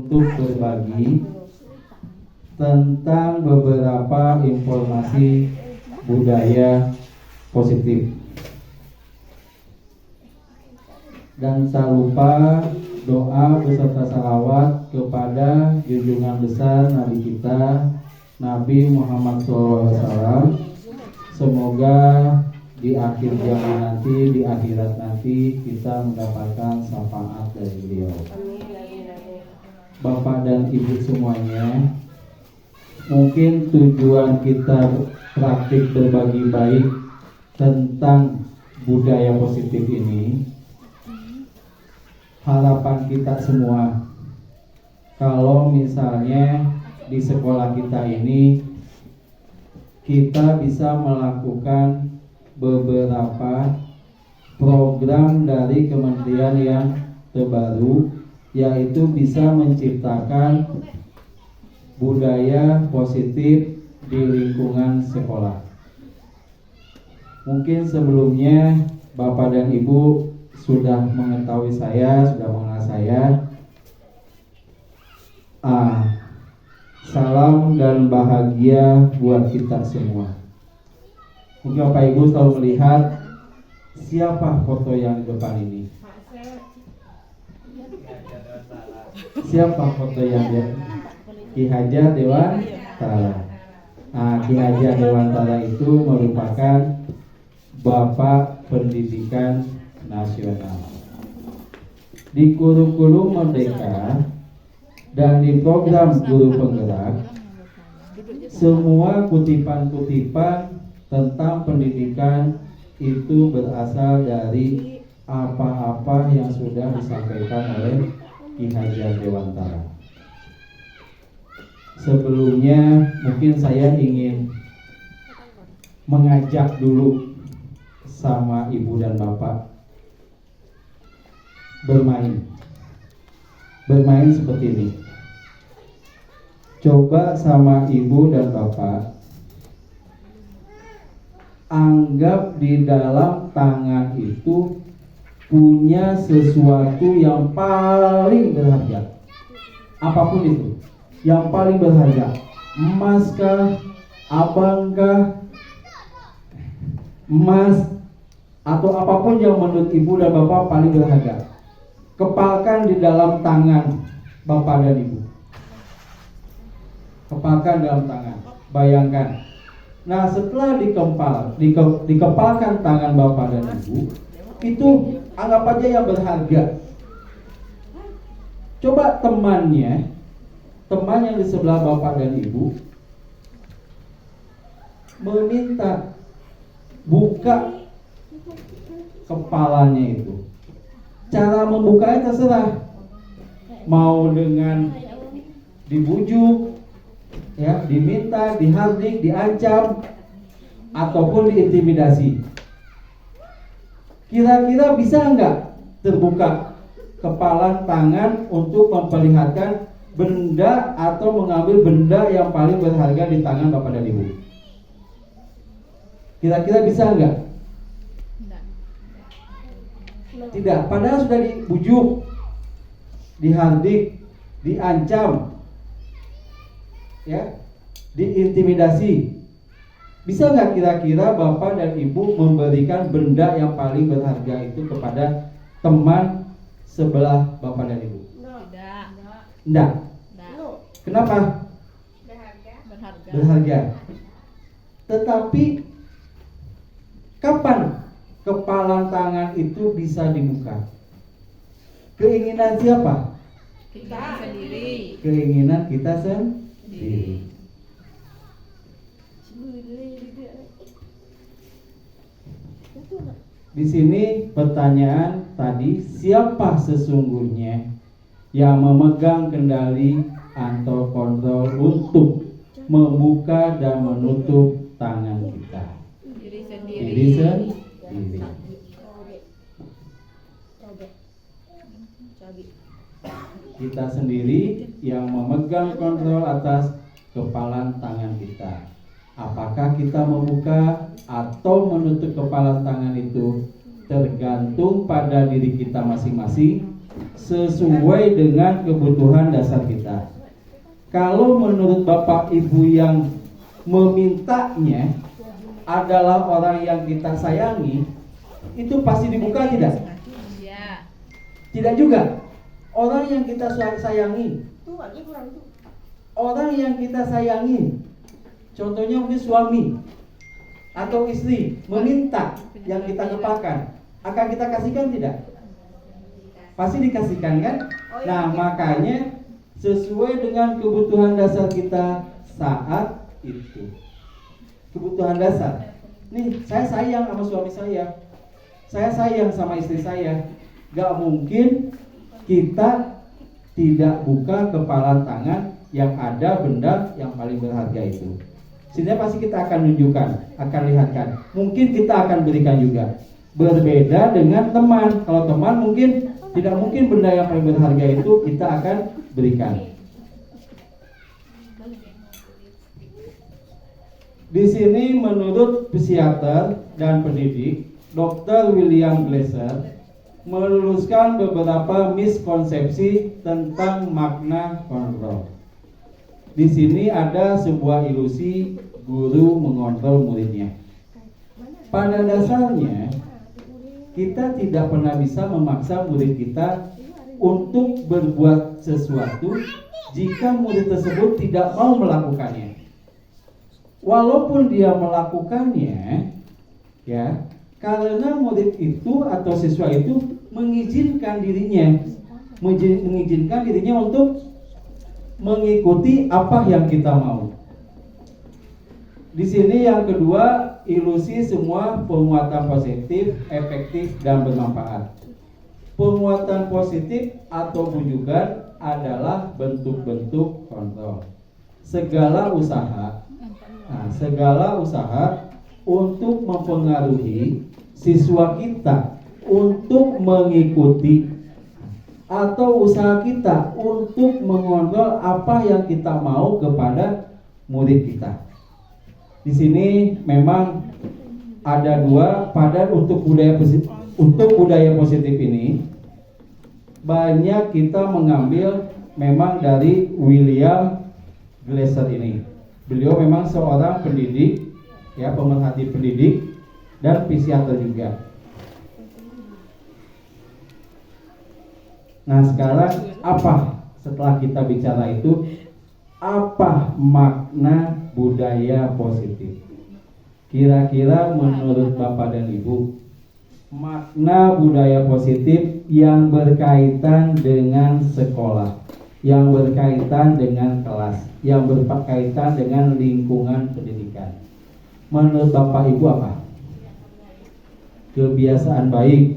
untuk berbagi tentang beberapa informasi budaya positif. Dan tak lupa doa beserta salawat kepada junjungan besar Nabi kita Nabi Muhammad SAW. Semoga di akhir zaman nanti, di akhirat nanti kita mendapatkan syafaat dari beliau. Bapak dan Ibu semuanya, mungkin tujuan kita praktik berbagi baik tentang budaya positif ini, harapan kita semua, kalau misalnya di sekolah kita ini kita bisa melakukan beberapa program dari kementerian yang terbaru, yaitu bisa menciptakan budaya positif di lingkungan sekolah. Mungkin sebelumnya Bapak dan Ibu sudah mengetahui saya, sudah mengenal saya. Salam dan bahagia buat kita semua. Mungkin Bapak Ibu selalu melihat siapa foto yang di depan ini. Siapa foto yang dia? Ki Hajar Dewantara. Ki Hajar Dewantara itu merupakan Bapak Pendidikan Nasional. Di kurikulum Merdeka dan di program guru penggerak, semua kutipan-kutipan tentang pendidikan itu berasal dari apa-apa yang sudah disampaikan oleh Ki Hajar Dewantara. Sebelumnya mungkin saya ingin mengajak dulu sama Ibu dan Bapak bermain seperti ini. Coba sama Ibu dan Bapak anggap di dalam tangan itu punya sesuatu yang paling berharga. Apapun itu, yang paling berharga. Emas kah, abang kah, emas, atau apapun yang menurut Ibu dan Bapak paling berharga. Kepalkan di dalam tangan Bapak dan Ibu. Kepalkan dalam tangan. Bayangkan. Nah, setelah dikepalkan tangan Bapak dan Ibu, itu anggap aja yang berharga. Coba teman yang di sebelah Bapak dan Ibu meminta buka kepalanya itu. Cara membukanya terserah, mau dengan dibujuk, ya, diminta, dihardik, diancam, ataupun diintimidasi. Kira-kira bisa nggak terbuka kepalan tangan untuk memperlihatkan benda atau mengambil benda yang paling berharga di tangan Bapak dan Ibu? Kira-kira bisa nggak? Tidak, padahal sudah dibujuk, dihardik, diancam, ya, diintimidasi. Bisa nggak kira-kira Bapak dan Ibu memberikan benda yang paling berharga itu kepada teman sebelah Bapak dan Ibu? Tidak. Kenapa? Berharga. Tetapi kapan kepalan tangan itu bisa dibuka? Keinginan siapa? Kita sendiri. Keinginan kita sendiri. Di sini pertanyaan tadi, siapa sesungguhnya yang memegang kendali atau kontrol untuk membuka dan menutup tangan kita? Diri sendiri. Diri sendiri. Kita sendiri yang memegang kontrol atas kepalan tangan kita. Apakah kita membuka atau menutup kepalan tangan itu tergantung pada diri kita masing-masing sesuai dengan kebutuhan dasar kita. Kalau menurut Bapak Ibu yang memintanya adalah orang yang kita sayangi, itu pasti dibuka tidak? Ya. Tidak juga. Orang yang kita sayangi, orang yang kita sayangi, contohnya mungkin suami atau istri meminta yang kita lupakan, akan kita kasihkan tidak? Pasti dikasihkan kan? Nah, makanya sesuai dengan kebutuhan dasar kita saat itu. Kebutuhan dasar. Nih, saya sayang sama suami saya sayang sama istri saya. Gak mungkin kita tidak buka kepalan tangan yang ada benda yang paling berharga itu. Sehingga pasti kita akan tunjukkan, akan lihatkan. Mungkin kita akan berikan juga. Berbeda dengan teman. Kalau teman mungkin tidak mungkin benda yang paling berharga itu kita akan berikan. Di sini menurut psikiater dan pendidik, Dr. William Glasser meluluskan beberapa miskonsepsi tentang makna kontrol. Di sini ada sebuah ilusi guru mengontrol muridnya. Pada dasarnya, kita tidak pernah bisa memaksa murid kita untuk berbuat sesuatu jika murid tersebut tidak mau melakukannya. Walaupun dia melakukannya, ya, karena murid itu atau siswa itu mengizinkan dirinya untuk mengikuti apa yang kita mau. Di sini yang kedua, ilusi semua penguatan positif, efektif dan bermanfaat. Penguatan positif atau bujukan adalah bentuk-bentuk kontrol. Segala usaha untuk mempengaruhi siswa kita untuk mengikuti atau usaha kita untuk mengontrol apa yang kita mau kepada murid kita. Di sini memang ada dua pada untuk budaya positif ini banyak kita mengambil memang dari William Glasser ini. Beliau memang seorang pendidik, ya, pemerhati pendidik dan psikiater juga. Nah, sekarang apa setelah kita bicara itu, apa makna budaya positif? Kira-kira menurut Bapak dan Ibu, makna budaya positif yang berkaitan dengan sekolah, yang berkaitan dengan kelas, yang berkaitan dengan lingkungan pendidikan. Menurut Bapak Ibu apa? Kebiasaan baik.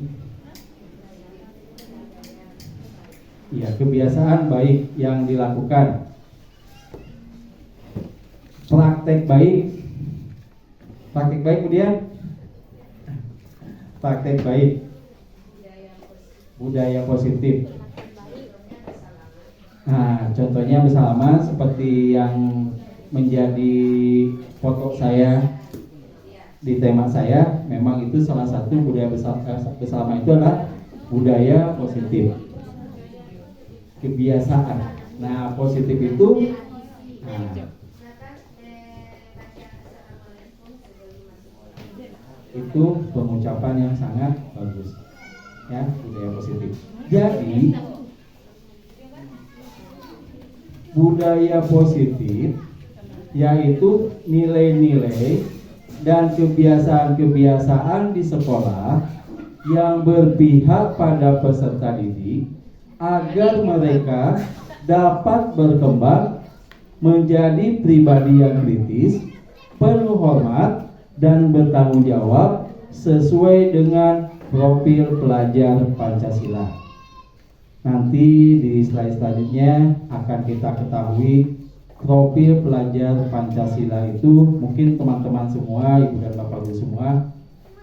Ya, kebiasaan baik yang dilakukan. Praktek baik. Praktek baik kemudian praktek baik. Budaya positif. Nah, contohnya bersalaman seperti yang menjadi foto saya di tema saya, memang itu salah satu budaya bersalaman itu adalah budaya positif. Kebiasaan. Nah, positif itu itu pengucapan yang sangat bagus, ya, budaya positif. Jadi budaya positif yaitu nilai-nilai dan kebiasaan-kebiasaan di sekolah yang berpihak pada peserta didik agar mereka dapat berkembang menjadi pribadi yang kritis, penuh hormat, dan bertanggung jawab sesuai dengan profil pelajar Pancasila. Nanti di slide selanjutnya akan kita ketahui profil pelajar Pancasila itu. Mungkin teman-teman semua, ibu dan bapak ibu semua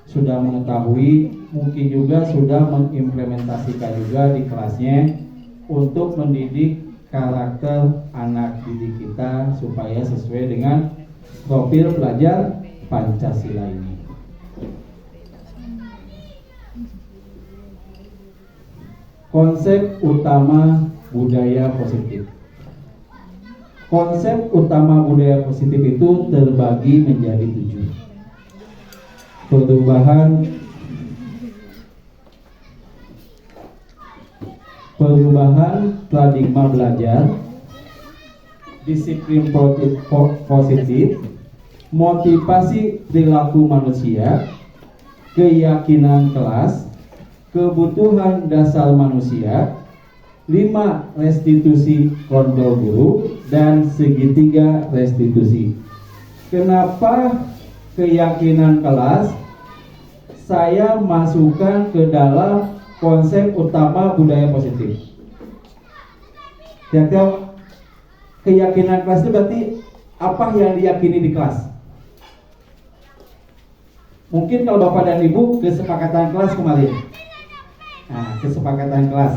sudah mengetahui, mungkin juga sudah mengimplementasikan juga di kelasnya untuk mendidik karakter anak didik kita supaya sesuai dengan profil pelajar Pancasila ini. Konsep utama budaya positif. konsep utama budaya positif itu terbagi menjadi 7. Perubahan paradigma belajar, disiplin positif, motivasi perilaku manusia, keyakinan kelas, kebutuhan dasar manusia, 5 restitusi kontrol guru, dan segitiga restitusi. Kenapa keyakinan kelas saya masukkan ke dalam konsep utama budaya positif? Kira-kira keyakinan kelas itu berarti apa yang diyakini di kelas? Mungkin kalau Bapak dan Ibu kesepakatan kelas kemarin. Nah, kesepakatan kelas.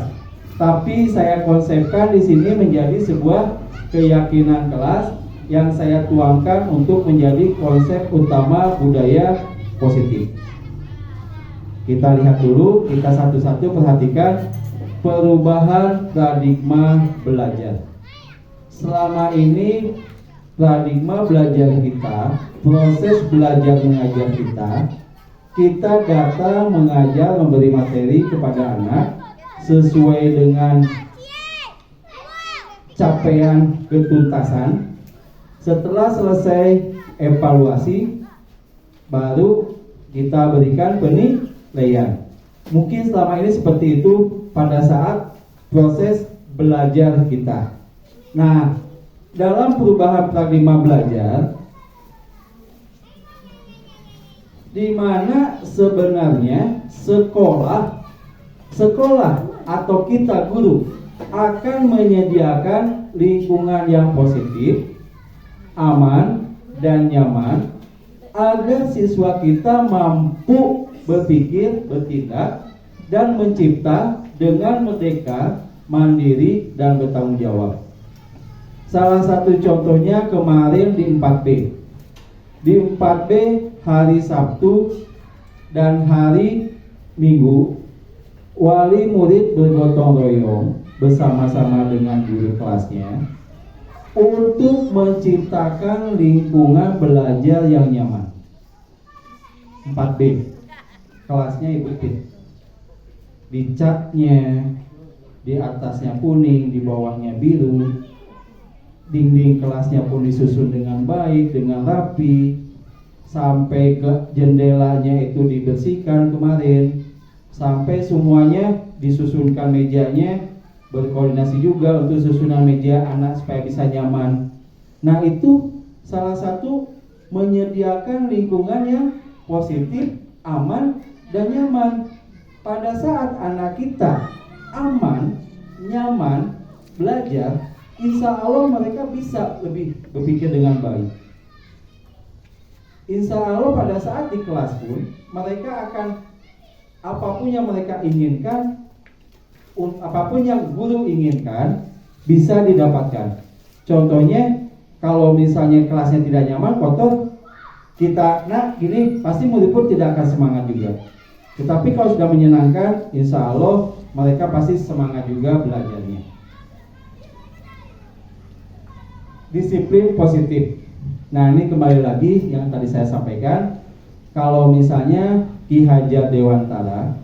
Tapi saya konsepkan di sini menjadi sebuah keyakinan kelas yang saya tuangkan untuk menjadi konsep utama budaya positif. Kita lihat dulu, kita satu-satu perhatikan perubahan paradigma belajar. Selama ini paradigma belajar kita, proses belajar mengajar kita datang mengajar, memberi materi kepada anak sesuai dengan capaian ketuntasan. Setelah selesai evaluasi, baru kita berikan penilaian. Mungkin selama ini seperti itu pada saat proses belajar kita. Nah, dalam perubahan paradigma belajar, di mana sebenarnya sekolah atau kita guru akan menyediakan lingkungan yang positif, aman, dan nyaman agar siswa kita mampu berpikir, bertindak, dan mencipta dengan merdeka, mandiri, dan bertanggung jawab. Salah satu contohnya kemarin di 4B. Di 4B hari Sabtu dan hari Minggu, wali murid bergotong royong bersama-sama dengan guru kelasnya untuk menciptakan lingkungan belajar yang nyaman. 4B, kelasnya ikutin. Di catnya, di atasnya kuning, di bawahnya biru. Dinding kelasnya pun disusun dengan baik, dengan rapi. Sampai ke jendelanya itu dibersihkan kemarin. Sampai semuanya disusunkan mejanya, berkoordinasi juga untuk susunan meja anak supaya bisa nyaman. Nah, itu salah satu menyediakan lingkungan yang positif, aman, dan nyaman. Pada saat anak kita aman, nyaman, belajar, insya Allah mereka bisa lebih berpikir dengan baik. Insya Allah pada saat di kelas pun mereka akan apapun yang mereka inginkan, apapun yang guru inginkan bisa didapatkan. Contohnya kalau misalnya kelasnya tidak nyaman, kotor, kita gini pasti murid pun tidak akan semangat juga. Tetapi kalau sudah menyenangkan, insya Allah mereka pasti semangat juga belajarnya. Disiplin positif. Nah, ini kembali lagi yang tadi saya sampaikan. Kalau misalnya Ki Hajar Dewantara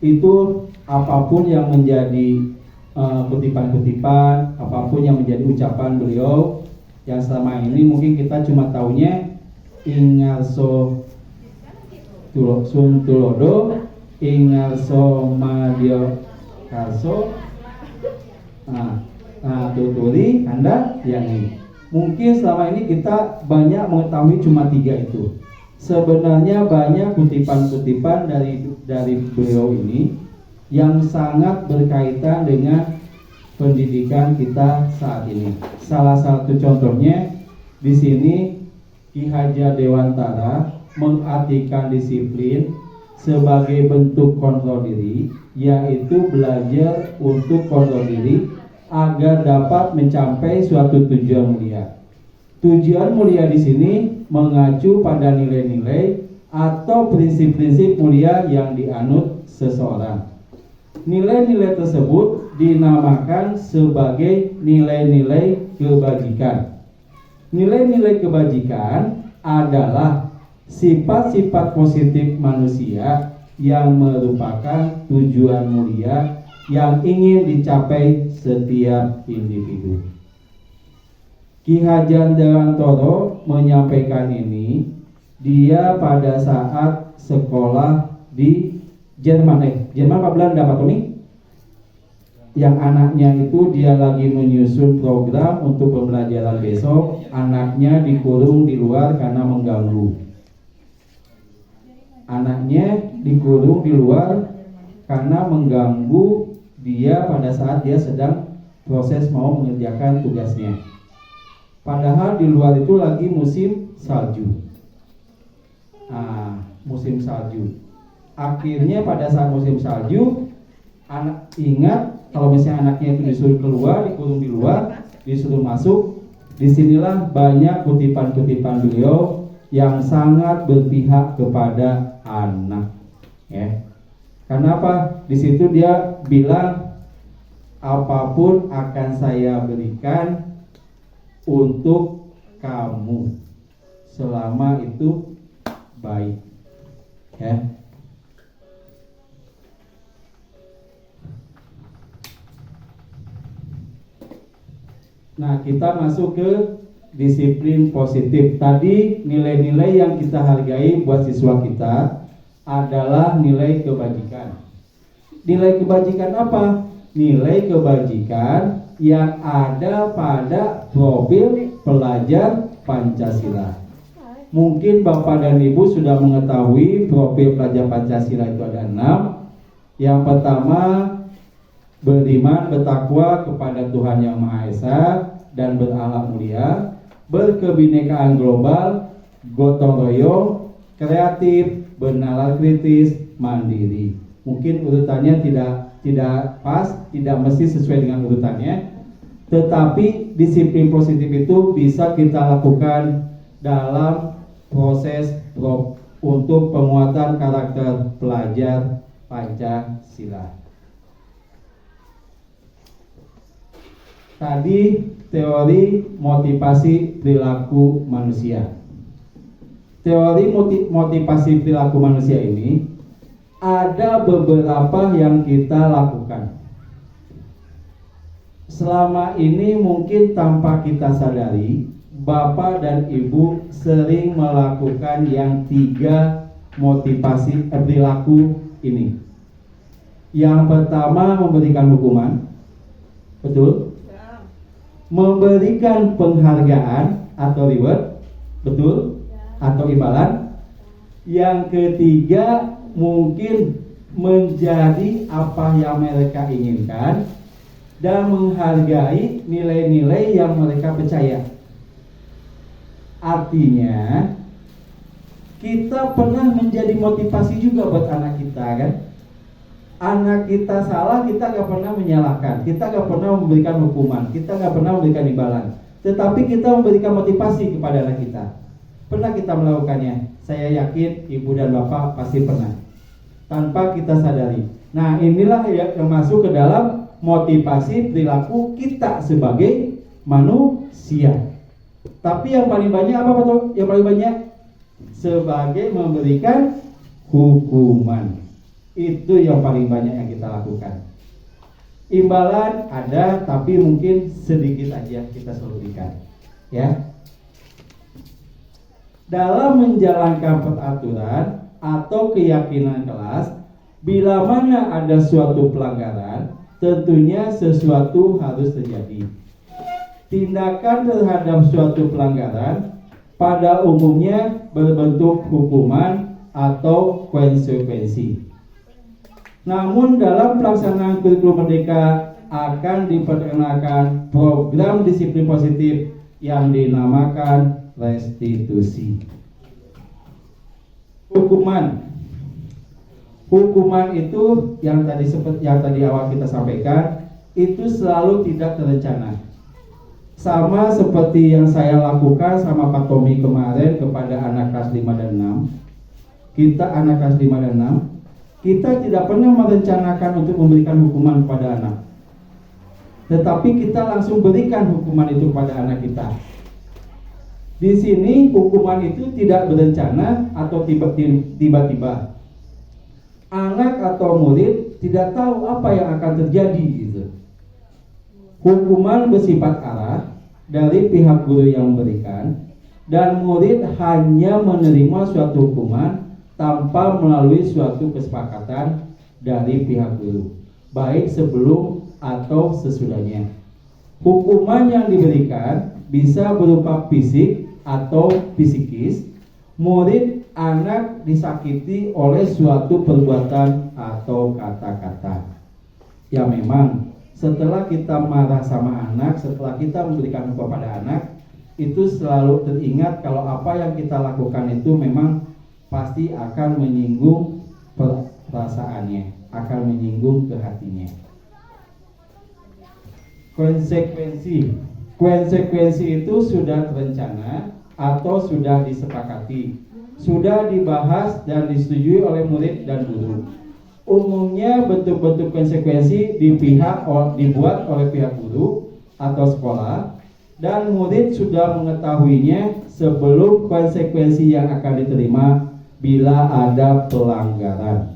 itu apapun yang menjadi kutipan-kutipan, apapun yang menjadi ucapan beliau yang selama ini mungkin kita cuma taunya Ingarso Sun Tulodo, Ingarso Madyo Karso, Tuturi, Anda yang ini. Mungkin selama ini kita banyak mengetahui cuma 3 itu. Sebenarnya banyak kutipan-kutipan dari beliau ini yang sangat berkaitan dengan pendidikan kita saat ini. Salah satu contohnya di sini Ki Hajar Dewantara mengartikan disiplin sebagai bentuk kontrol diri, yaitu belajar untuk kontrol diri agar dapat mencapai suatu tujuan mulia. Tujuan mulia di sini mengacu pada nilai-nilai atau prinsip-prinsip mulia yang dianut seseorang. Nilai-nilai tersebut dinamakan sebagai nilai-nilai kebajikan. Nilai-nilai kebajikan adalah sifat-sifat positif manusia yang merupakan tujuan mulia yang ingin dicapai setiap individu. Ki Hajar Dewantoro menyampaikan ini dia pada saat sekolah di Jerman apa Belanda Pak Tommy? Yang anaknya itu dia lagi menyusun program untuk pembelajaran besok, anaknya dikurung di luar karena mengganggu. Anaknya dikurung di luar karena mengganggu dia pada saat dia sedang proses mau mengerjakan tugasnya. Padahal di luar itu lagi musim salju. Musim salju. Akhirnya pada saat musim salju, anak ingat kalau misalnya anaknya itu disuruh keluar, dikurung di luar, disuruh masuk. Disinilah banyak kutipan-kutipan beliau yang sangat berpihak kepada anak. Ya. Karena apa? Di situ dia bilang apapun akan saya berikan untuk kamu selama itu baik, ya. Nah, kita masuk ke disiplin positif. Tadi nilai-nilai yang kita hargai buat siswa kita adalah nilai kebajikan. Nilai kebajikan apa? Nilai kebajikan yang ada pada profil pelajar Pancasila. Mungkin Bapak dan Ibu sudah mengetahui profil pelajar Pancasila itu ada 6. Yang pertama, beriman, bertakwa kepada Tuhan Yang Maha Esa dan berakhlak mulia, berkebinekaan global, gotong royong, kreatif, bernalar kritis, mandiri. Mungkin urutannya tidak pas, tidak mesti sesuai dengan urutannya, tetapi disiplin positif itu bisa kita lakukan dalam proses untuk penguatan karakter pelajar Pancasila. Tadi teori motivasi perilaku manusia. Teori motivasi perilaku manusia ini ada beberapa yang kita lakukan. Selama ini mungkin tanpa kita sadari, Bapak dan Ibu sering melakukan yang 3 motivasi perilaku ini. Yang pertama, memberikan hukuman. Betul? Memberikan penghargaan atau reward. Betul? Atau imbalan. Yang ketiga, mungkin menjadi apa yang mereka inginkan dan menghargai nilai-nilai yang mereka percaya. Artinya kita pernah menjadi motivasi juga buat anak kita, kan? Anak kita salah, kita gak pernah menyalahkan, kita gak pernah memberikan hukuman, kita gak pernah memberikan imbalan, tetapi kita memberikan motivasi kepada anak kita. Pernah kita melakukannya? Saya yakin Ibu dan Bapak pasti pernah, tanpa kita sadari. Nah, inilah yang masuk ke dalam motivasi perilaku kita sebagai manusia. Tapi yang paling banyak apa Pak? Yang paling banyak sebagai memberikan hukuman. Itu yang paling banyak yang kita lakukan. Imbalan ada, tapi mungkin sedikit aja kita selalu berikan, ya. Dalam menjalankan peraturan atau keyakinan kelas, bila mana ada suatu pelanggaran, tentunya sesuatu harus terjadi. Tindakan terhadap suatu pelanggaran pada umumnya berbentuk hukuman atau konsekuensi. Namun dalam pelaksanaan kurikulum Merdeka akan diperkenalkan program disiplin positif yang dinamakan restitusi. Hukuman itu yang tadi awal kita sampaikan itu selalu tidak terencana. Sama seperti yang saya lakukan sama Pak Tommy kemarin kepada anak kelas 5 dan 6. Kita anak kelas 5 dan 6, kita tidak pernah merencanakan untuk memberikan hukuman kepada anak, tetapi kita langsung berikan hukuman itu kepada anak kita. Di sini hukuman itu tidak berencana atau tiba-tiba. Anak atau murid tidak tahu apa yang akan terjadi gitu. Hukuman bersifat arah dari pihak guru yang memberikan, dan murid hanya menerima suatu hukuman tanpa melalui suatu kesepakatan dari pihak guru, baik sebelum atau sesudahnya. Hukuman yang diberikan bisa berupa fisik atau psikis. Murid anak disakiti oleh suatu perbuatan atau kata-kata. Ya memang setelah kita marah sama anak, setelah kita memberikan hukuman pada anak, itu selalu teringat kalau apa yang kita lakukan itu memang pasti akan menyinggung perasaannya, akan menyinggung ke hatinya. Konsekuensi itu sudah terencana atau sudah disepakati, sudah dibahas dan disetujui oleh murid dan guru. Umumnya bentuk-bentuk konsekuensi dibuat oleh pihak guru atau sekolah, dan murid sudah mengetahuinya sebelum konsekuensi yang akan diterima bila ada pelanggaran.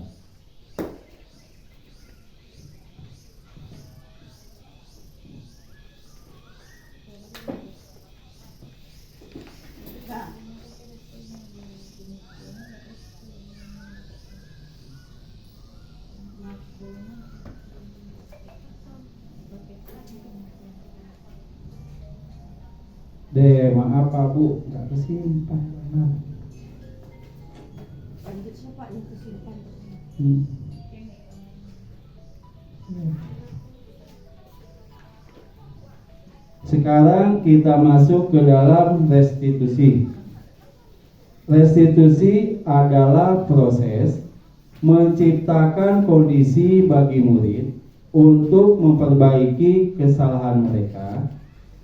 Maaf Pak Bu, nggak kesimpan. Sekarang kita masuk ke dalam restitusi. Restitusi adalah proses menciptakan kondisi bagi murid untuk memperbaiki kesalahan mereka,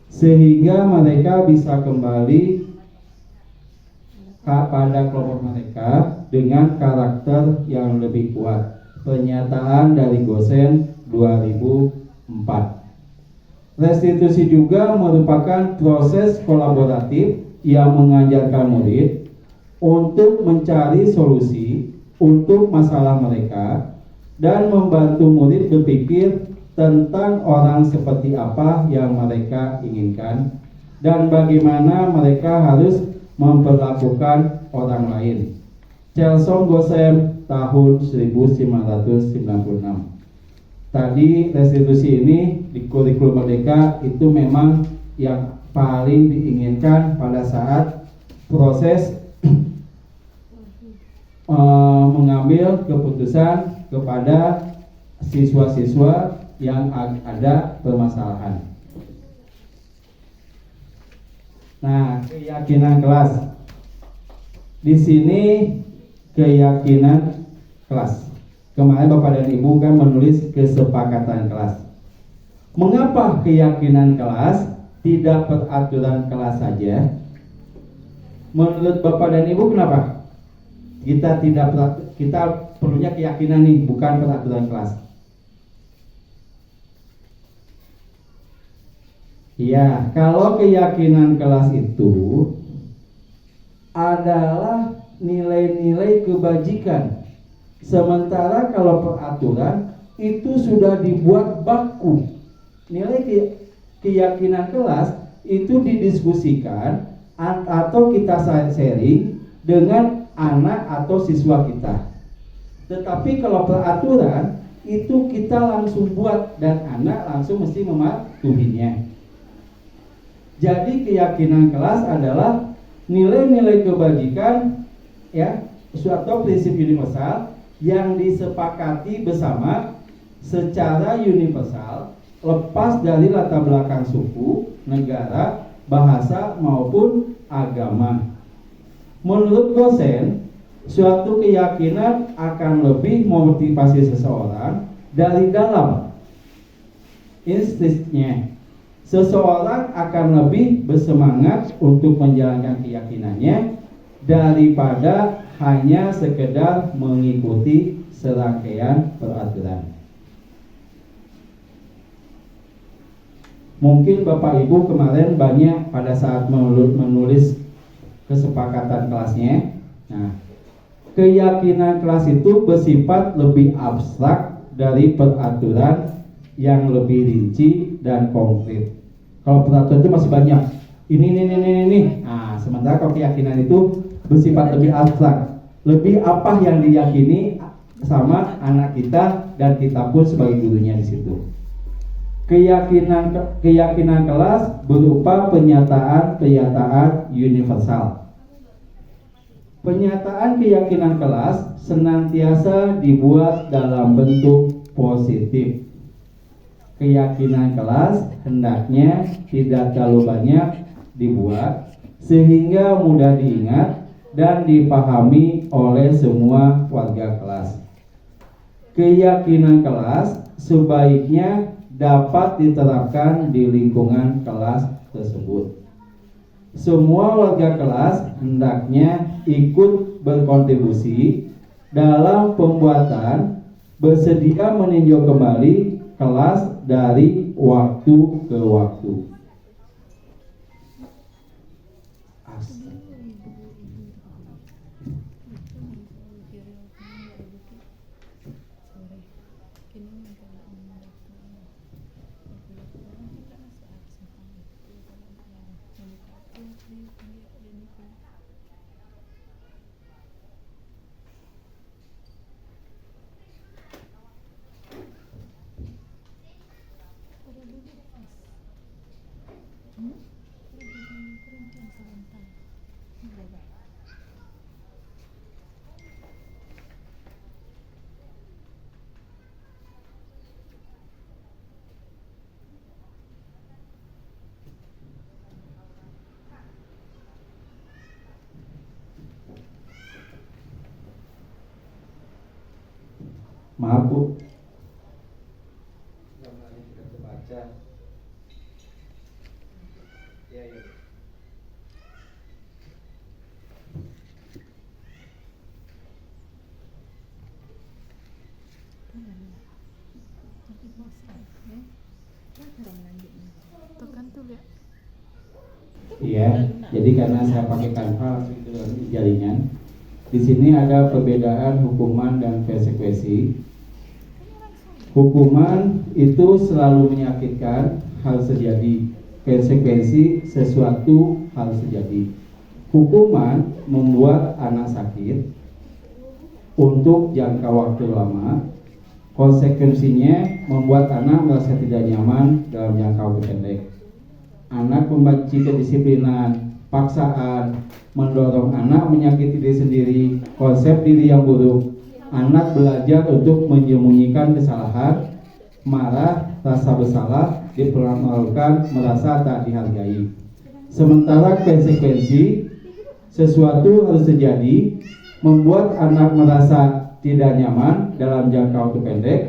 sehingga mereka bisa kembali pada kelompok mereka dengan karakter yang lebih kuat. Pernyataan dari Gosen 2004. Restitusi juga merupakan proses kolaboratif yang mengajarkan murid untuk mencari solusi untuk masalah mereka dan membantu murid berpikir tentang orang seperti apa yang mereka inginkan dan bagaimana mereka harus memperlakukan orang lain. Chelsom Gosem tahun 1996. Tadi restitusi ini di kurikulum Merdeka itu memang yang paling diinginkan pada saat proses mengambil keputusan kepada siswa-siswa yang ada permasalahan. Nah, keyakinan kelas. Di sini keyakinan kelas. Kemarin Bapak dan Ibu kan menulis kesepakatan kelas. Mengapa keyakinan kelas tidak peraturan kelas saja? Menurut Bapak dan Ibu kenapa? Kita perlunya keyakinan nih, bukan peraturan kelas. Ya, kalau keyakinan kelas itu adalah nilai-nilai kebajikan. Sementara kalau peraturan itu sudah dibuat baku. Nilai keyakinan kelas itu didiskusikan atau kita sharing dengan anak atau siswa kita. Tetapi kalau peraturan itu kita langsung buat dan anak langsung mesti mematuhinya. Jadi keyakinan kelas adalah nilai-nilai kebajikan, ya, suatu prinsip universal yang disepakati bersama secara universal, lepas dari latar belakang suku, negara, bahasa maupun agama. Menurut Gosen, suatu keyakinan akan lebih memotivasi seseorang dari dalam instingnya. Seseorang akan lebih bersemangat untuk menjalankan keyakinannya daripada hanya sekedar mengikuti serangkaian peraturan. Mungkin Bapak Ibu kemarin banyak pada saat menulis kesepakatan kelasnya. Nah, keyakinan kelas itu bersifat lebih abstrak dari peraturan yang lebih rinci dan konkret. Kalau peraturan itu masih banyak. Ini. Nah, sementara kalau keyakinan itu bersifat lebih abstrak. Lebih apa yang diyakini sama anak kita dan kita pun sebagai gurunya di situ. Keyakinan kelas berupa pernyataan universal. Pernyataan keyakinan kelas senantiasa dibuat dalam bentuk positif. Keyakinan kelas hendaknya tidak terlalu banyak dibuat sehingga mudah diingat dan dipahami oleh semua warga kelas. Keyakinan kelas sebaiknya dapat diterapkan di lingkungan kelas tersebut. Semua warga kelas hendaknya ikut berkontribusi dalam pembuatan, bersedia meninjau kembali kelas dari waktu ke waktu. Maaf Bu, gambarnya tidak terbaca. Ya. Iya, jadi karena saya pakai kanvas itu jaringan. Di sini ada perbedaan hukuman dan konsekuensi. Hukuman itu selalu menyakitkan, harus terjadi. Konsekuensi sesuatu harus terjadi. Hukuman membuat anak sakit untuk jangka waktu lama. Konsekuensinya membuat anak merasa tidak nyaman dalam jangka waktu pendek. Anak membenci kedisiplinan, paksaan, mendorong anak menyakiti diri sendiri, konsep diri yang buruk. Anak belajar untuk menyembunyikan kesalahan, marah, rasa bersalah, dipermalukan, merasa tak dihargai. Sementara konsekuensi, sesuatu harus terjadi, membuat anak merasa tidak nyaman dalam jangka waktu pendek.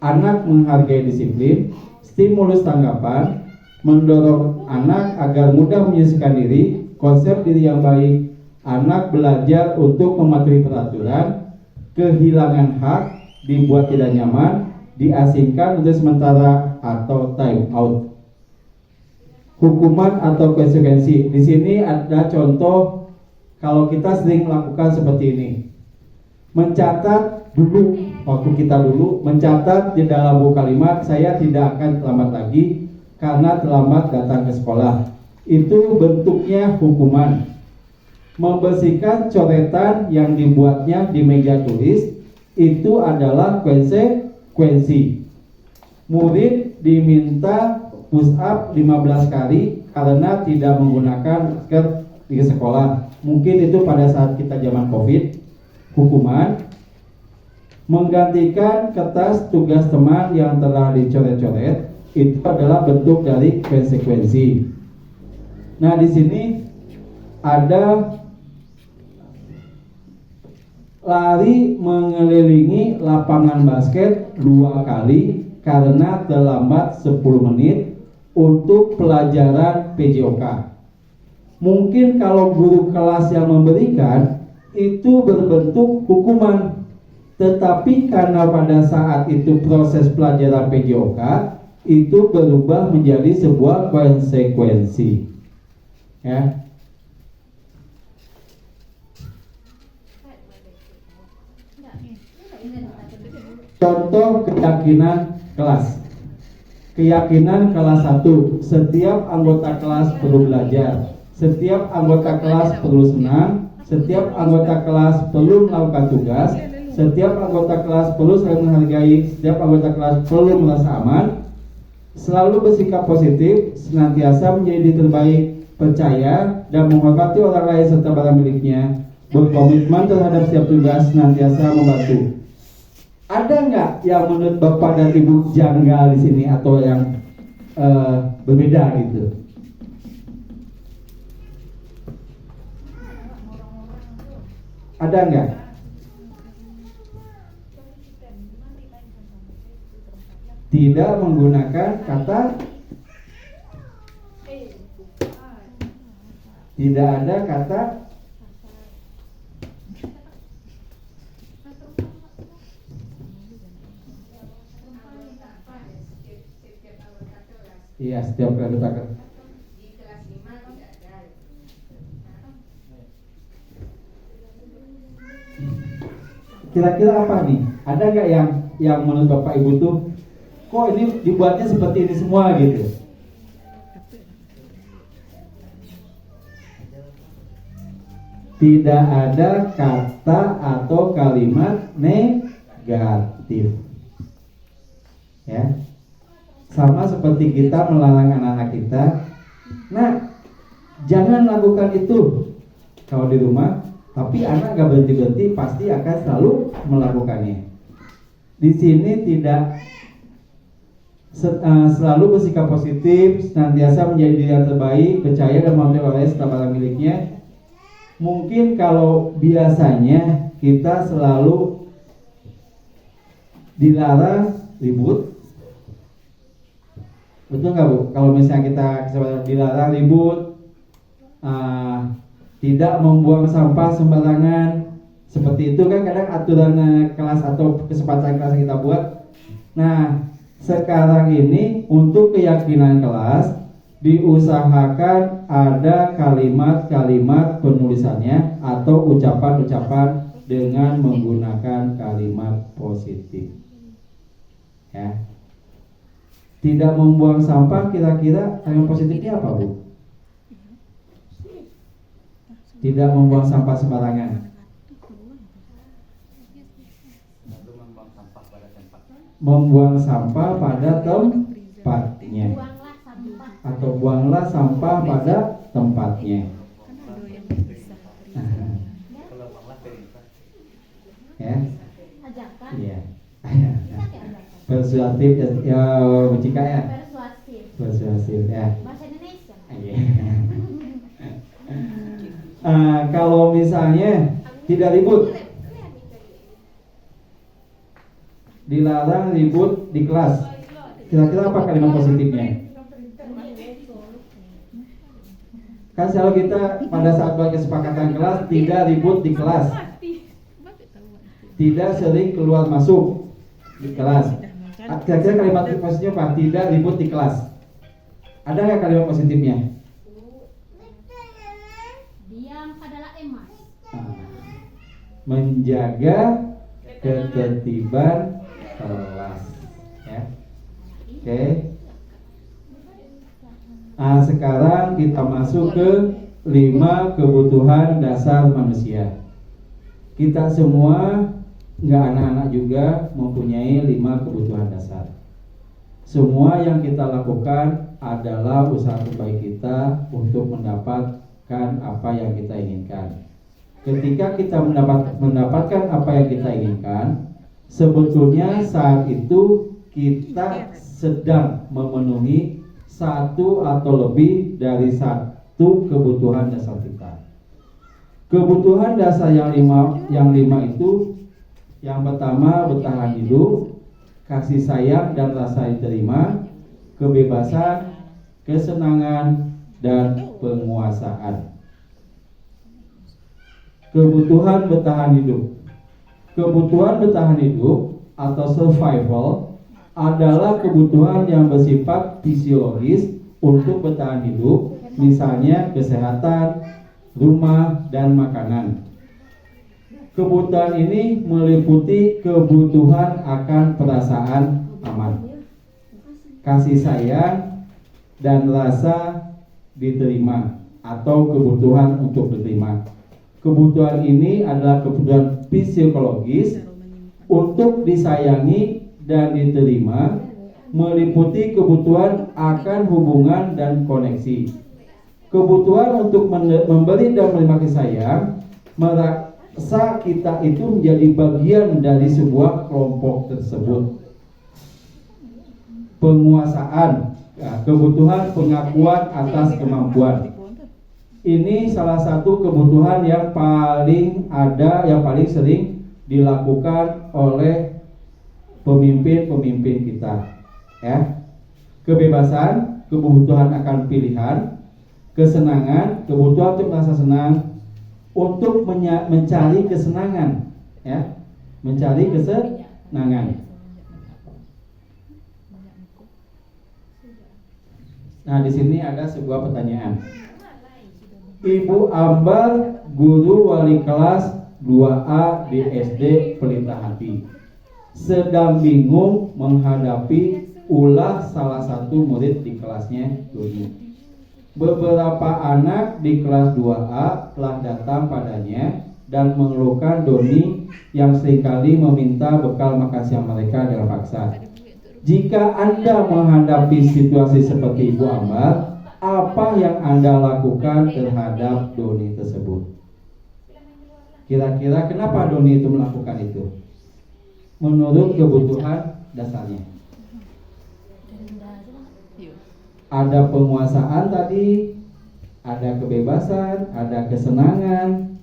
Anak menghargai disiplin, stimulus tanggapan, mendorong anak agar mudah menyelesaikan diri, konsep diri yang baik. Anak belajar untuk mematuhi peraturan, kehilangan hak, dibuat tidak nyaman, diasingkan untuk sementara atau time out. Hukuman atau konsekuensi. Di sini ada contoh kalau kita sering melakukan seperti ini. Mencatat dulu, waktu kita dulu mencatat di dalam buku kalimat, saya tidak akan terlambat lagi karena terlambat datang ke sekolah. Itu bentuknya hukuman. Membersihkan coretan yang dibuatnya di meja tulis itu adalah konsekuensi. Murid diminta push up 15 kali karena tidak menggunakan masker di sekolah. Mungkin itu pada saat kita zaman Covid. Hukuman. Menggantikan kertas tugas teman yang telah dicoret-coret itu adalah bentuk dari konsekuensi. Nah, di sini ada lari mengelilingi lapangan basket 2 kali karena terlambat 10 menit untuk pelajaran PJOK. Mungkin kalau guru kelas yang memberikan itu berbentuk hukuman. Tetapi karena pada saat itu proses pelajaran PJOK itu berubah menjadi sebuah konsekuensi. Ya. Contoh keyakinan kelas. Keyakinan kelas 1, setiap anggota kelas perlu belajar, setiap anggota kelas perlu senang, setiap anggota kelas perlu melakukan tugas, setiap anggota kelas perlu saling menghargai, setiap anggota kelas perlu merasa aman, selalu bersikap positif, senantiasa menjadi diri terbaik, percaya dan menghormati orang lain serta barang miliknya, berkomitmen terhadap setiap tugas, senantiasa membantu. Ada nggak yang menurut Bapak dan Ibu janggal di sini atau yang berbeda gitu? Ada nggak? Tidak menggunakan kata, tidak ada kata iya, setiap anggota kelas. Di kelas 5 tidak ada. Kira-kira apa nih? Ada nggak yang menurut Bapak Ibu tuh kok ini dibuatnya seperti ini semua gitu? Tidak ada kata atau kalimat negatif. Ya. Sama seperti kita melarang anak-anak kita, nah jangan lakukan itu kalau di rumah, tapi anak gak berhenti-berhenti pasti akan selalu melakukannya. Di sini tidak selalu bersikap positif, senantiasa menjadi diri yang terbaik, percaya dan memiliki orang serta barang miliknya. Mungkin kalau biasanya kita selalu dilarang ribut. Betul nggak Bu? Kalau misalnya kita dilarang ribut, tidak membuang sampah sembarangan, seperti itu kan kadang aturan kelas atau kesepakatan kelas kita buat. Nah, sekarang ini untuk keyakinan kelas diusahakan ada kalimat-kalimat penulisannya atau ucapan-ucapan dengan menggunakan kalimat positif. Ya. Tidak membuang sampah, kira-kira kalimat positifnya apa Bu? Tidak membuang sampah sembarangan. Membuang sampah pada tempatnya. Atau buanglah sampah pada tempatnya. Ya. Iya. Persuasif ya, Cika ya. Persuasif ya. Bahasa Indonesia. Kalau misalnya tidak ribut, dilarang ribut di kelas, kira-kira apa kalimat positifnya? Kan selalu kita pada saat buat kesepakatan kelas tidak ribut di kelas, tidak sering keluar masuk di kelas. Kira-kira kalimat positifnya apa? Tidak ribut di kelas. Ada nggak kalimat positifnya? Diam adalah emas. Menjaga ketertiban kelas. Ya. Oke. Sekarang kita masuk ke 5 kebutuhan dasar manusia. Kita semua, nggak anak-anak juga, mempunyai 5 kebutuhan dasar. Semua yang kita lakukan adalah usaha terbaik kita untuk mendapatkan apa yang kita inginkan. Ketika kita mendapatkan apa yang kita inginkan, sebetulnya saat itu kita sedang memenuhi satu atau lebih dari satu kebutuhan dasar kita. Kebutuhan dasar yang lima itu, yang pertama bertahan hidup, kasih sayang dan rasa diterima, kebebasan, kesenangan, dan penguasaan. Kebutuhan bertahan hidup. Kebutuhan bertahan hidup atau survival adalah kebutuhan yang bersifat fisiologis untuk bertahan hidup, misalnya kesehatan, rumah, dan makanan. Kebutuhan ini meliputi kebutuhan akan perasaan aman, kasih sayang, dan rasa diterima atau kebutuhan untuk diterima. Kebutuhan ini adalah kebutuhan fisiologis untuk disayangi dan diterima, meliputi kebutuhan akan hubungan dan koneksi. Kebutuhan untuk memberi dan menerima kasih sayang, merasa kita itu menjadi bagian dari sebuah kelompok tersebut. Penguasaan, kebutuhan pengakuan atas kemampuan. Ini salah satu kebutuhan yang paling sering dilakukan oleh pemimpin-pemimpin kita. Ya. Kebebasan, kebutuhan akan pilihan, kesenangan, kebutuhan untuk merasa senang, untuk mencari kesenangan, ya, mencari kesenangan. Nah, di sini ada sebuah pertanyaan. Ibu Ambar, guru wali kelas 2A di SD Pelita Hati, sedang bingung menghadapi ulah salah satu murid di kelasnya, Doni. Beberapa anak di kelas 2A telah datang padanya dan mengeluhkan Doni yang seringkali meminta bekal makan siang mereka dengan paksa. Jika Anda menghadapi situasi seperti Ibu Ambar, apa yang Anda lakukan terhadap Doni tersebut? Kira-kira kenapa Doni itu melakukan itu? Menurut kebutuhan dasarnya. Ada penguasaan tadi, ada kebebasan, ada kesenangan.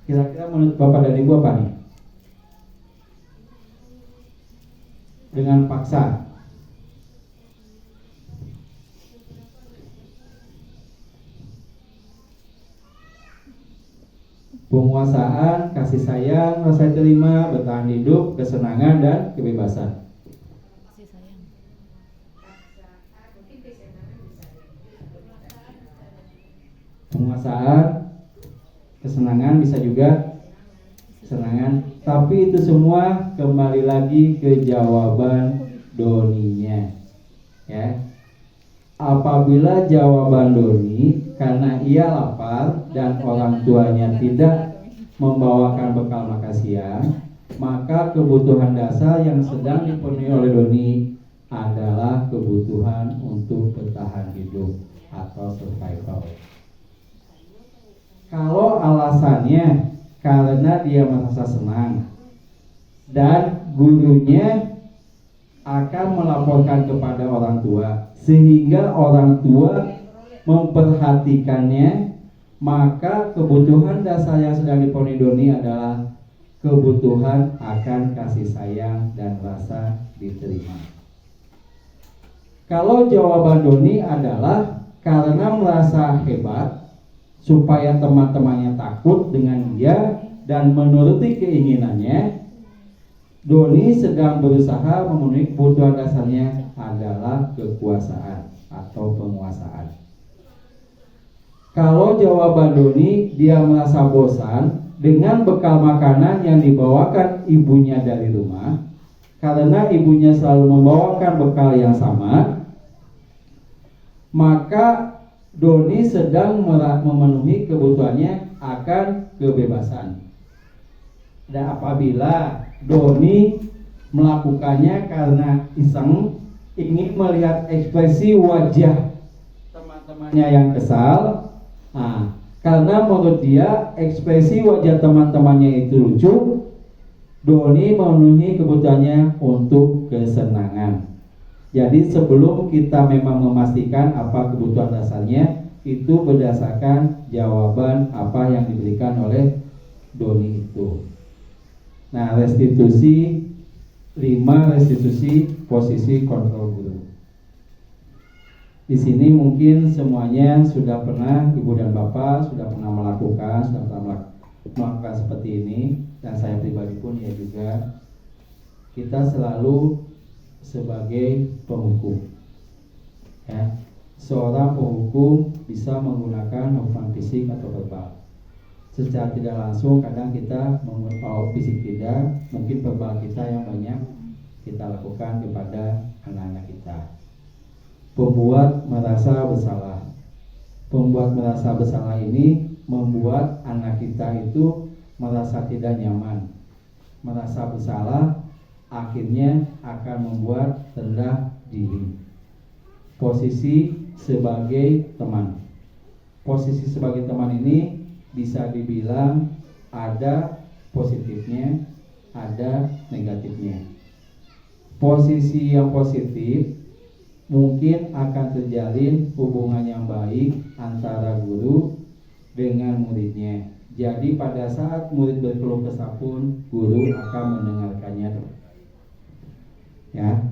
Kira-kira menurut Bapak dan Ibu apa nih? Dengan paksa. Penguasaan, kasih sayang, rasa terima, bertahan hidup, kesenangan, dan kebebasan. Penguasaan, kesenangan, bisa juga kesenangan, tapi itu semua kembali lagi ke jawaban Doninya, ya. Apabila jawaban Doni karena ia lapar dan orang tuanya tidak membawakan bekal makan siang, maka kebutuhan dasar yang sedang dipenuhi oleh Doni adalah kebutuhan untuk bertahan hidup atau survival. Kalau alasannya karena dia merasa senang dan gurunya akan melaporkan kepada orang tua sehingga orang tua memperhatikannya, maka kebutuhan dasar yang sedang dipenuhi Doni adalah kebutuhan akan kasih sayang dan rasa diterima. Kalau jawaban Doni adalah karena merasa hebat supaya teman-temannya takut dengan dia dan menuruti keinginannya, Doni sedang berusaha memenuhi kebutuhan dasarnya adalah kekuasaan atau penguasaan. Kalau jawaban Doni dia merasa bosan dengan bekal makanan yang dibawakan ibunya dari rumah, karena ibunya selalu membawakan bekal yang sama, maka Doni sedang memenuhi kebutuhannya akan kebebasan. Dan apabila Doni melakukannya karena iseng, ingin melihat ekspresi wajah teman-temannya yang kesal, karena menurut dia ekspresi wajah teman-temannya itu lucu, Doni memenuhi kebutuhannya untuk kesenangan. Jadi sebelum kita memang memastikan apa kebutuhan dasarnya, itu berdasarkan jawaban apa yang diberikan oleh Doni itu. Nah, restitusi 5, restitusi posisi kontrol guru. Di sini mungkin semuanya sudah pernah, Ibu dan Bapak sudah pernah melakukan, melakukan seperti ini, dan saya pribadi pun ya juga, kita selalu sebagai penghukum, ya, seorang penghukum bisa menggunakan hukuman fisik atau verbal. Secara tidak langsung kadang kita menggunakan fisik tidak, mungkin verbal kita yang banyak kita lakukan kepada anak-anak kita. Pembuat merasa bersalah. Pembuat merasa bersalah ini membuat anak kita itu merasa tidak nyaman, merasa bersalah, akhirnya akan membuat rendah diri. Posisi sebagai teman. Posisi sebagai teman ini bisa dibilang ada positifnya, ada negatifnya. Posisi yang positif mungkin akan terjalin hubungan yang baik antara guru dengan muridnya. Jadi pada saat murid berkeluh kesah pun guru akan mendengarkannya. Ya.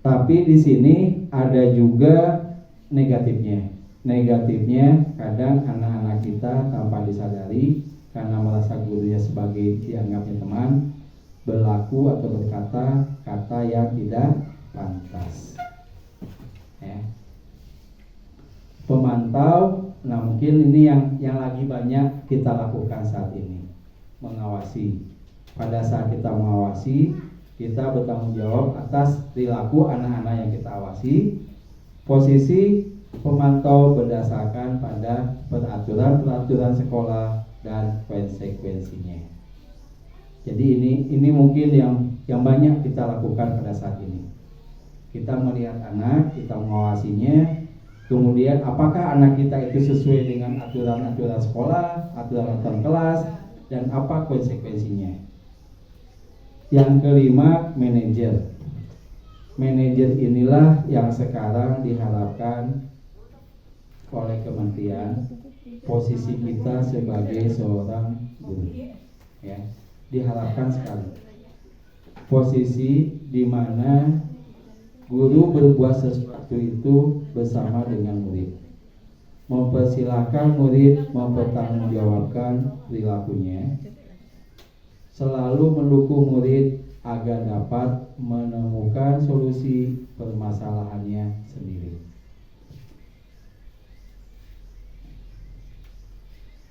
Tapi di sini ada juga negatifnya. Negatifnya kadang anak-anak kita tanpa disadari karena merasa gurunya sebagai dianggapnya teman, berlaku atau berkata kata yang tidak pantas. Ya. Pemantau, nah mungkin ini yang lagi banyak kita lakukan saat ini, mengawasi. Pada saat kita mengawasi, kita bertanggung jawab atas perilaku anak-anak yang kita awasi. Posisi pemantau berdasarkan pada peraturan sekolah dan konsekuensinya. Jadi ini mungkin yang banyak kita lakukan pada saat ini. Kita melihat anak, kita mengawasinya, kemudian apakah anak kita itu sesuai dengan aturan-aturan sekolah, aturan-aturan kelas, dan apa konsekuensinya. Yang kelima, manajer. Manajer inilah yang sekarang diharapkan oleh kementerian, posisi kita sebagai seorang guru, ya, diharapkan sekali. Posisi di mana guru berbuat sesuatu itu bersama dengan murid, mempersilahkan murid mempertanggungjawabkan perilakunya, selalu mendukung murid agar dapat menemukan solusi permasalahannya sendiri.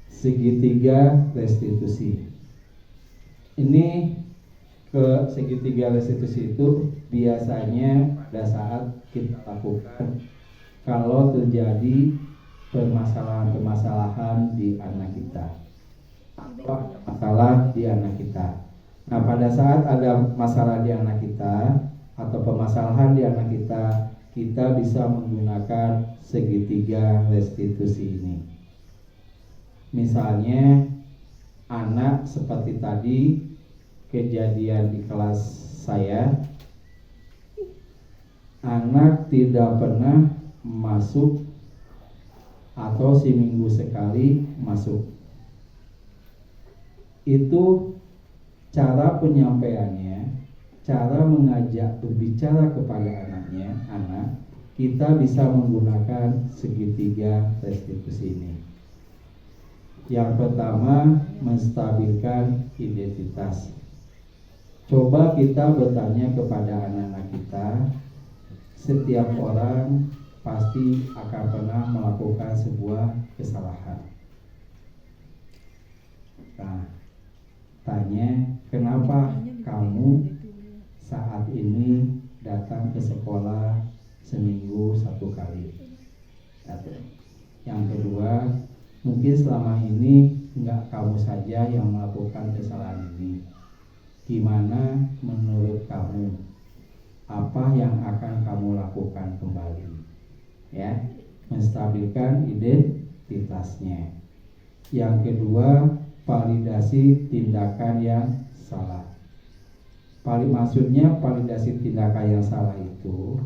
Segitiga restitusi. Ini ke segitiga restitusi itu biasanya pada saat kita lakukan kalau terjadi permasalahan-permasalahan di anak kita, atau masalah di anak kita. Nah, pada saat ada masalah di anak kita atau permasalahan di anak kita, kita bisa menggunakan segitiga restitusi ini. Misalnya, anak seperti tadi kejadian di kelas saya, anak tidak pernah masuk atau seminggu sekali masuk. Itu cara penyampaiannya, cara mengajak berbicara kepada anak, kita bisa menggunakan segitiga restitusi ini. Yang pertama, menstabilkan identitas. Coba kita bertanya kepada anak-anak kita, setiap orang pasti akan pernah melakukan sebuah kesalahan. Nah, tanya, kenapa kamu saat ini datang ke sekolah seminggu 1 kali? Yang kedua, mungkin selama ini enggak kamu saja yang melakukan kesalahan ini. Gimana menurut kamu? Apa yang akan kamu lakukan kembali? Ya, menstabilkan identitasnya. Yang kedua, validasi tindakan yang salah. Maksudnya validasi tindakan yang salah itu,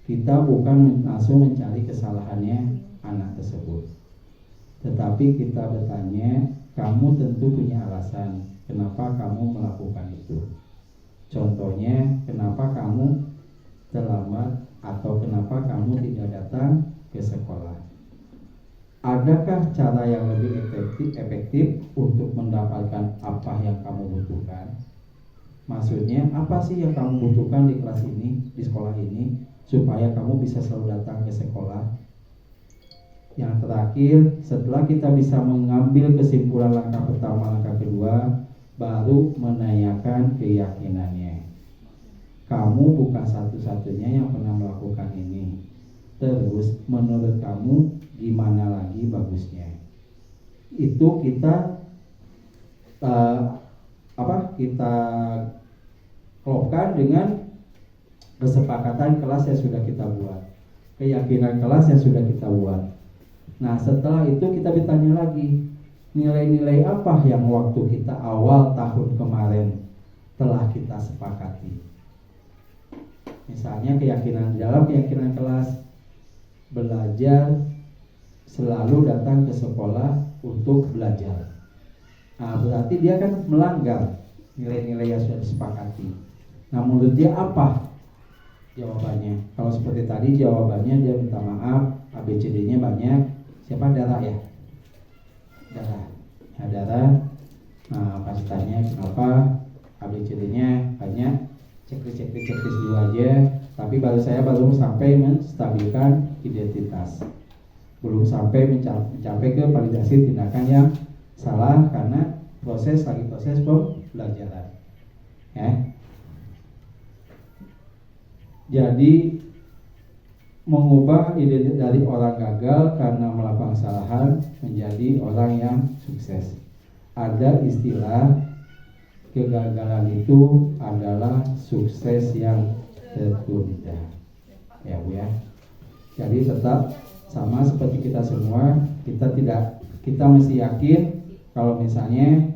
kita bukan langsung mencari kesalahannya anak tersebut, tetapi kita bertanya, kamu tentu punya alasan kenapa kamu melakukan itu. Contohnya, kenapa kamu terlambat atau kenapa kamu tidak datang ke sekolah. adakah cara yang lebih efektif untuk mendapatkan apa yang kamu butuhkan? Maksudnya apa sih yang kamu butuhkan di kelas ini, di sekolah ini, supaya kamu bisa selalu datang ke sekolah? Yang terakhir, setelah kita bisa mengambil kesimpulan langkah pertama, langkah kedua, baru menanyakan keyakinannya. Kamu bukan satu-satunya yang pernah melakukan ini. Terus menurut kamu gimana lagi bagusnya? Itu kita kita klopkan dengan kesepakatan kelas yang sudah kita buat, keyakinan kelas yang sudah kita buat. Nah, setelah itu kita bertanya lagi, nilai-nilai apa yang waktu kita awal tahun kemarin telah kita sepakati. Misalnya dalam keyakinan kelas, belajar, selalu datang ke sekolah untuk belajar. Nah, berarti dia kan melanggar nilai-nilai yang sudah disepakati. Nah, menurut dia apa jawabannya? Kalau seperti tadi jawabannya dia minta maaf, ABCD-nya banyak. Siapa? Dara ya? Dara. Nah, Dara. Nah, pas tanya kenapa ABCD-nya banyak, checklist dulu aja. Tapi saya baru sampai menstabilkan identitas, belum sampai mencapai ke validasi tindakan yang salah karena proses pembelajaran. Ya. Jadi mengubah identitas dari orang gagal karena melakukan kesalahan menjadi orang yang sukses. Ada istilah kegagalan itu adalah sukses yang tertunda. Ya Bu ya. Jadi tetap sama seperti kita semua, kita mesti yakin kalau misalnya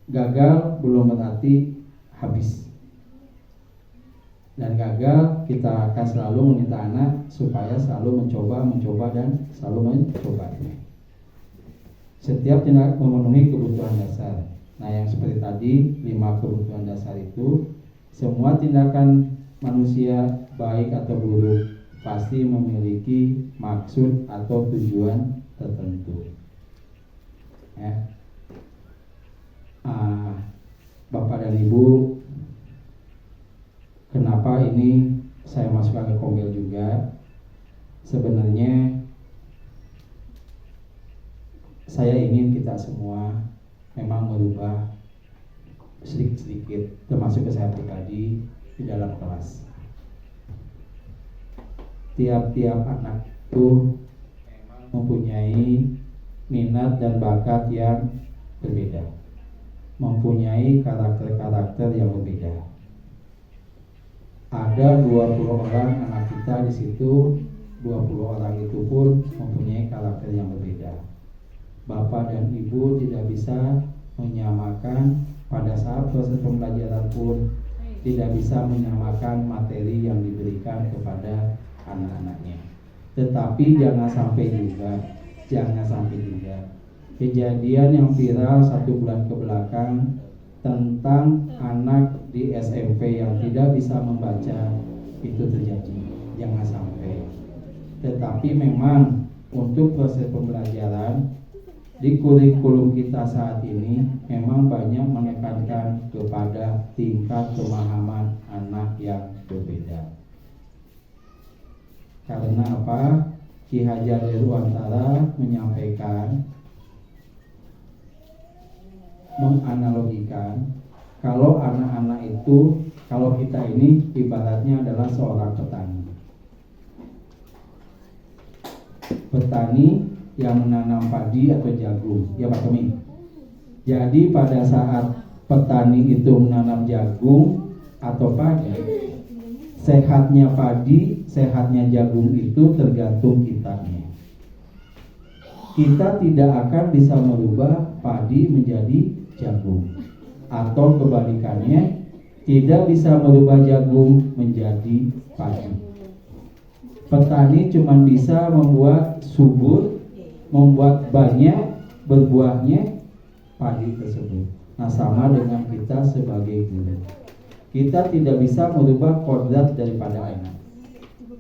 gagal belum berarti habis. Dan gagal kita akan selalu meminta anak supaya selalu mencoba dan selalu mencobanya. Setiap tindak memenuhi kebutuhan dasar. Nah, yang seperti tadi 5 kebutuhan dasar itu, semua tindakan manusia baik atau buruk pasti memiliki maksud atau tujuan tertentu. Ya. Bapak dan Ibu, kenapa ini saya masukkan ke Komil juga? Sebenarnya saya ingin kita semua memang merubah sedikit-sedikit, termasuk ke saya pribadi di dalam kelas. Tiap-tiap anak itu memang mempunyai minat dan bakat yang berbeda, mempunyai karakter-karakter yang berbeda. Ada 20 orang anak kita di situ, 20 orang itu pun mempunyai karakter yang berbeda. Bapak dan Ibu tidak bisa menyamakan pada saat proses pembelajaran pun tidak bisa menyamakan materi yang diberikan kepada anak-anaknya. Tetapi jangan sampai juga kejadian yang viral 1 bulan ke belakang tentang anak di SMP yang tidak bisa membaca itu terjadi. Jangan sampai. Tetapi memang untuk proses pembelajaran di kurikulum kita saat ini memang banyak menekankan kepada tingkat pemahaman anak yang berbeda. Karena apa? Ki Hajar Dewantara menyampaikan, menganalogikan kalau anak-anak itu, kalau kita ini ibaratnya adalah seorang petani. Petani yang menanam padi atau jagung, ya Pak Tommy. Jadi pada saat petani itu menanam jagung atau padi, sehatnya padi, sehatnya jagung itu tergantung kitanya. Kita tidak akan bisa merubah padi menjadi jagung, atau kebalikannya, tidak bisa merubah jagung menjadi padi. Petani cuma bisa membuat subur, membuat banyak berbuahnya padi tersebut. Nah, sama dengan kita sebagai guru, kita tidak bisa merubah kodrat daripada anak.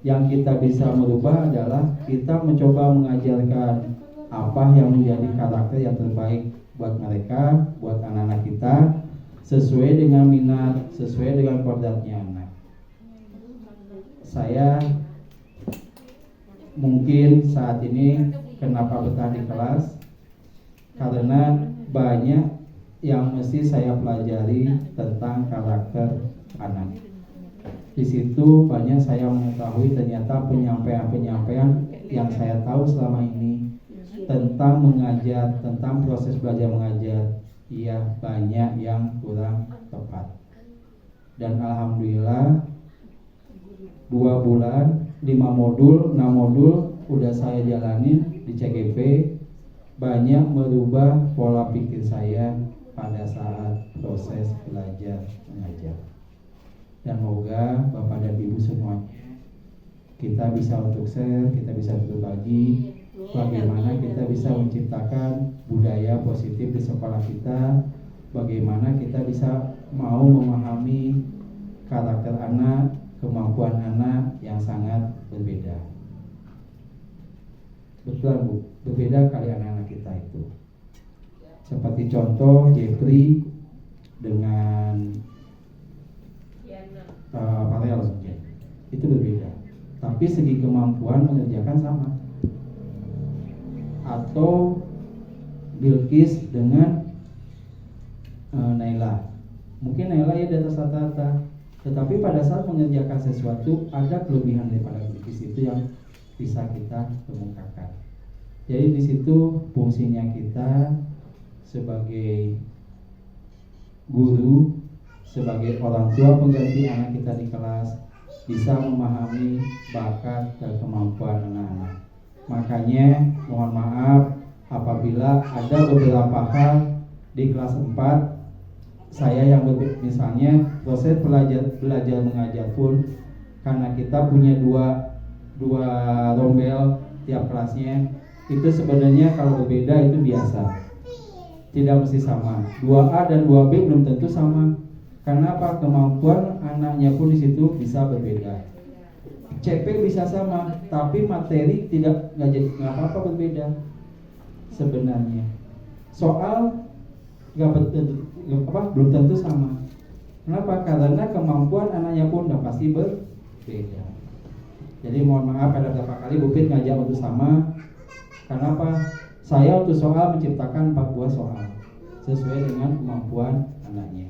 yang kita bisa merubah adalah kita mencoba mengajarkan apa yang menjadi karakter yang terbaik buat mereka, buat anak-anak kita, sesuai dengan minat, sesuai dengan kodratnya anak. Saya mungkin saat ini kenapa betah di kelas, karena banyak yang mesti saya pelajari tentang karakter anak. Di situ banyak saya mengetahui ternyata penyampaian-penyampaian yang saya tahu selama ini tentang mengajar, tentang proses belajar mengajar, iya banyak yang kurang tepat. Dan alhamdulillah 2 bulan, 5 modul, 6 modul udah saya jalanin di CGP, banyak merubah pola pikir saya pada saat proses belajar mengajar. Dan moga Bapak dan Ibu semuanya kita bisa untuk share, kita bisa berbagi bagaimana kita bisa menciptakan budaya positif di sekolah kita, bagaimana kita bisa mau memahami karakter anak, kemampuan anak yang sangat berbeda. Betul Bu, berbeda kali anak-anak kita itu. Seperti contoh Jeffrey dengan Farel mungkin itu berbeda, tapi segi kemampuan mengerjakan sama. Atau Bilqis dengan Naila, mungkin Naila ya di atas rata-rata, tetapi pada saat mengerjakan sesuatu ada kelebihan daripada Bilqis itu yang bisa kita kemukakan. Jadi di situ fungsinya kita sebagai guru, sebagai orang tua pengganti anak kita di kelas, bisa memahami bakat dan kemampuan anak-anak. Makanya mohon maaf apabila ada beberapa hal di kelas 4 saya yang misalnya proses belajar mengajar pun, karena kita punya dua rombel tiap kelasnya, itu sebenarnya kalau berbeda itu biasa, tidak mesti sama. 2A dan 2B belum tentu sama. Karena apa? Kemampuan anaknya pun di situ bisa berbeda. CP bisa sama, tapi materi nggak apa-apa berbeda. Sebenarnya soal belum tentu sama. Kenapa? Karena kemampuan anaknya pun udah pasti berbeda. Jadi mohon maaf pada beberapa kali Bu Pit ngajak untuk sama. Karena apa? Saya untuk soal menciptakan 4 buah soal sesuai dengan kemampuan anaknya.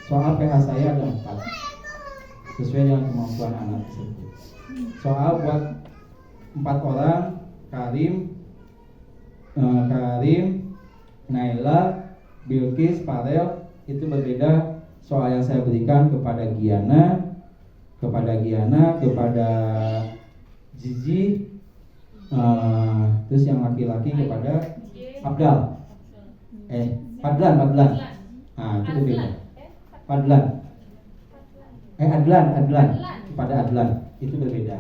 Soal PH saya ada 4 sesuai dengan kemampuan anak tersebut. Soal buat 4 orang, Karim, Naila, Bilqis, Farel, itu berbeda. Soal yang saya berikan kepada Giana, kepada Gigi, terus yang laki-laki kepada Abdal, Adlan. Itu berbeda. Adlan kepada Adlan itu berbeda.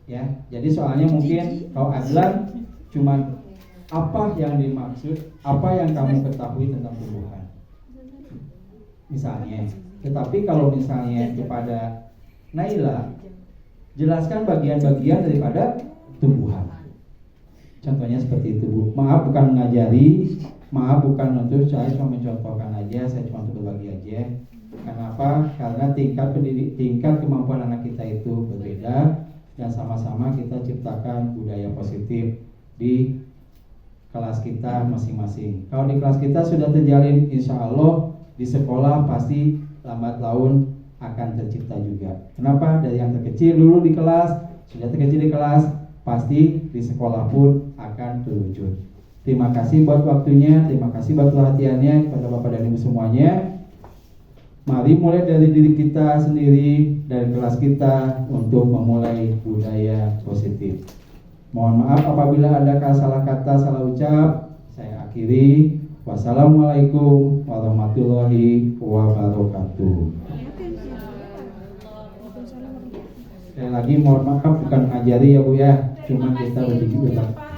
Ya, jadi soalnya mungkin kalau Adlan cuman apa yang dimaksud, apa yang kamu ketahui tentang tumbuhan, misalnya. Tetapi kalau misalnya kepada Naila, jelaskan bagian-bagian daripada tumbuhan. Contohnya seperti itu Bu. Maaf bukan mengajari, maaf bukan untuk saya cuma mencontohkan aja, saya cuma untuk berbagi aja. Kenapa? Karena tingkat kemampuan anak kita itu berbeda, dan sama-sama kita ciptakan budaya positif di kelas kita masing-masing. Kalau di kelas kita sudah terjalin, insya Allah di sekolah pasti lambat laun akan tercipta juga. Kenapa? Dari yang terkecil dulu di kelas, sudah terkecil di kelas, pasti di sekolah pun akan terwujud. Terima kasih buat waktunya, terima kasih buat perhatiannya kepada Bapak dan Ibu semuanya. Mari mulai dari diri kita sendiri, dari kelas kita untuk memulai budaya positif. Mohon maaf apabila ada salah kata, salah ucap. Saya akhiri. Wassalamualaikum warahmatullahi wabarakatuh. Sekali lagi mohon maaf bukan ngajari ya Bu ya, cuma kita berbagi berbagi.